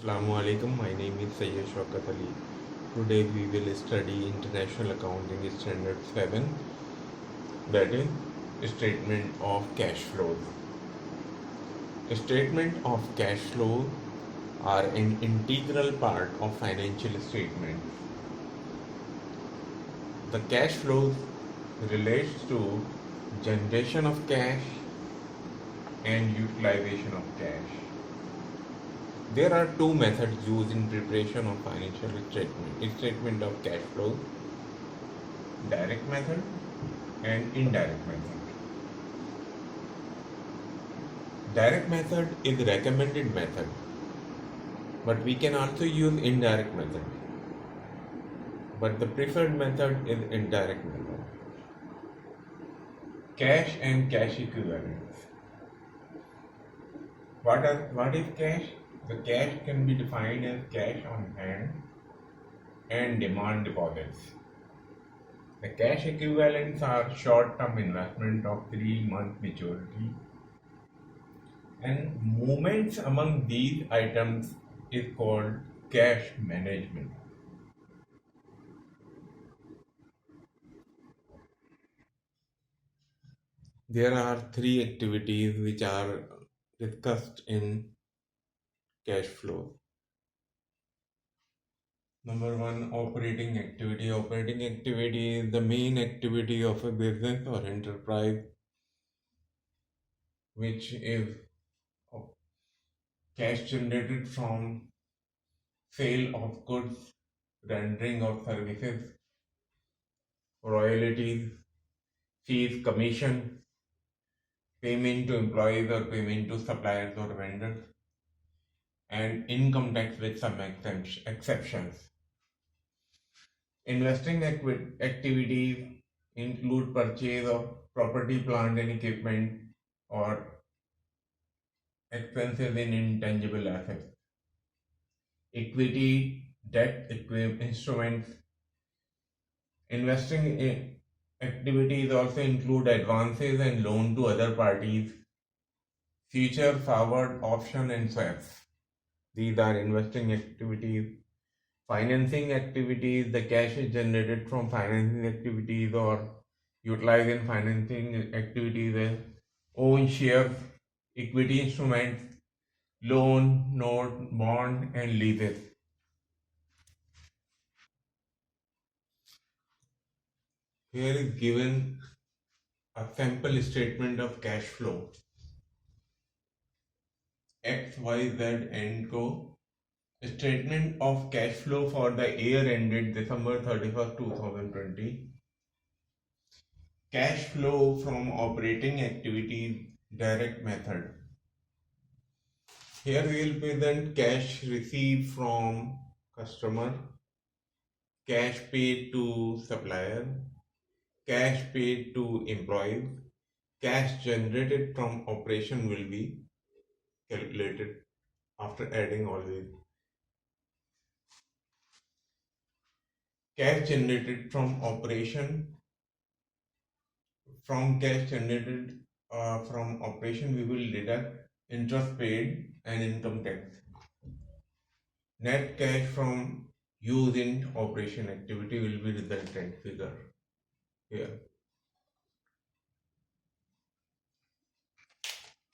Assalamu alaikum. My name is Sayyid Shaukat Ali. Today we will study International Accounting Standard 7, that is Statement of Cash Flows. Statement of cash flow are an integral part of financial statements. The cash flows relates to generation of cash and utilization of cash. There are two methods used in preparation of financial statement of cash flow: direct method and indirect method. Direct method is recommended method, but we can also use indirect method. But the preferred method is indirect method. Cash and cash equivalents. What is cash? The cash can be defined as cash on hand and demand deposits. The cash equivalents are short-term investment of 3-month maturity, and movements among these items is called cash management. There are three activities which are discussed in cash flow. Number one, operating activity. Operating activity is the main activity of a business or enterprise, which is cash generated from sale of goods, rendering of services, royalties, fees, commission, payment to employees or payment to suppliers or vendors, and income tax with some exceptions. Investing activities include purchase of property, plant, and equipment, or expenses in intangible assets. Equity, debt, instruments. Investing activities also include advances and loan to other parties, future forward option and swaps. These are investing activities. Financing activities, the cash is generated from financing activities or utilized in financing activities as own shares, equity instruments, loan, note, bond, and leases. Here is given a sample statement of cash flow. X, Y, Z, and Co. Statement of cash flow for the year ended December 31st, 2020. Cash flow from operating activities, direct method. Here we will present cash received from customer, cash paid to supplier, cash paid to employees. Cash generated from operation will be calculated after adding all these. Cash generated from operation. From cash generated from operation, we will deduct interest paid and income tax. Net cash from use in operation activity will be resultant figure here.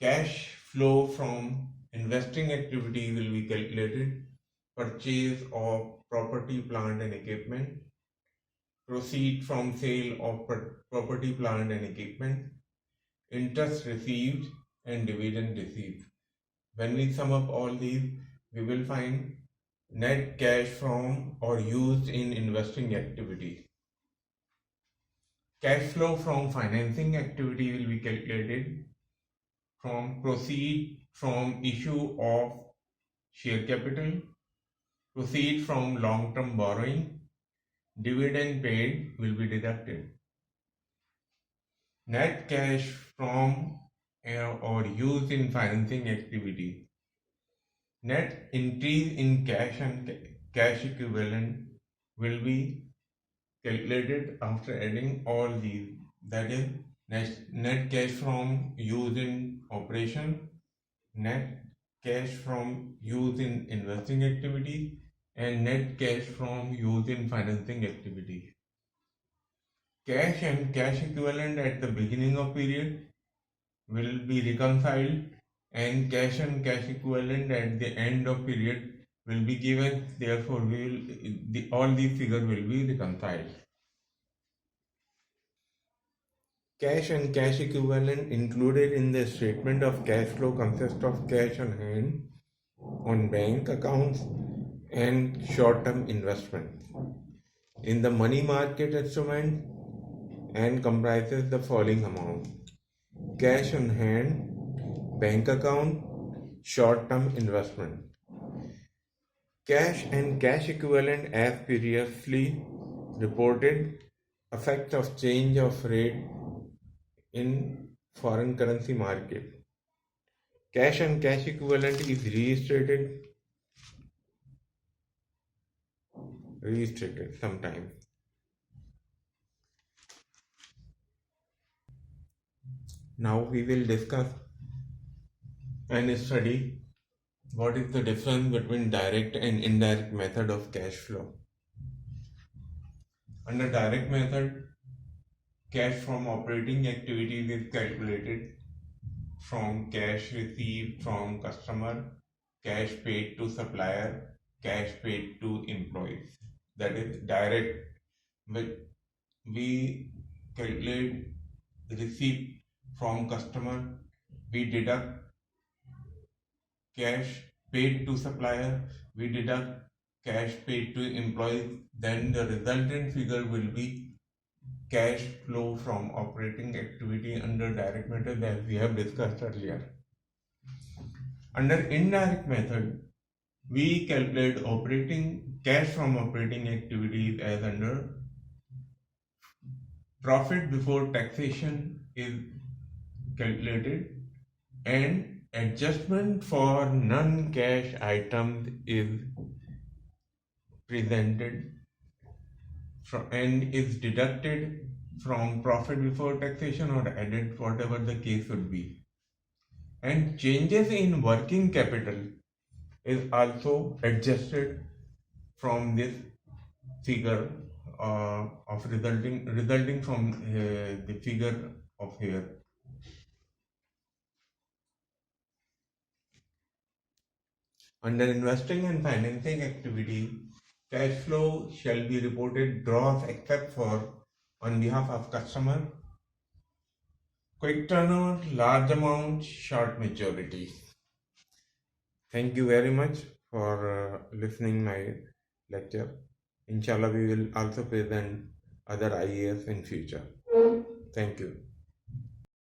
Cash flow from investing activity will be calculated. Purchase of property, plant, and equipment. Proceed from sale of property, plant, and equipment. Interest received and dividend received. When we sum up all these, we will find net cash from or used in investing activity. Cash flow from financing activity will be calculated from proceed from issue of share capital, proceed from long-term borrowing, dividend paid will be deducted. Net cash from or used in financing activity. Net increase in cash and cash equivalent will be calculated after adding all these. That is net cash from use in operation, net cash from use in investing activity and net cash from use in financing activity. Cash and cash equivalent at the beginning of period will be reconciled, and cash equivalent at the end of period will be given. Therefore, all these figures will be reconciled. Cash and cash equivalent included in the statement of cash flow consist of cash on hand, on bank accounts, and short-term investments in the money market instrument, and comprises the following amount: cash on hand, bank account, short-term investment. Cash and cash equivalent as previously reported, effect of change of rate in foreign currency market. Cash and cash equivalent is restated sometime. Now we will discuss and study what is the difference between direct and indirect method of cash flow. Under direct method, cash from operating activities is calculated from cash received from customer, cash paid to supplier, cash paid to employees. That is direct. We calculate receipt from customer, we deduct cash paid to supplier, we deduct cash paid to employees, then the resultant figure will be cash flow from operating activity under direct method, as we have discussed earlier. Under indirect method, we calculate operating cash from operating activities as under profit before taxation is calculated, and adjustment for non-cash items is presented and is deducted from profit before taxation or added, whatever the case would be. And changes in working capital is also adjusted from this figure of resulting from the figure of here. Under investing and financing activity, cash flow shall be reported draws except for on behalf of customer, quick turnover, large amount, short maturity. Thank you very much for listening my lecture. Inshallah, we will also present other IAS in future. Thank you.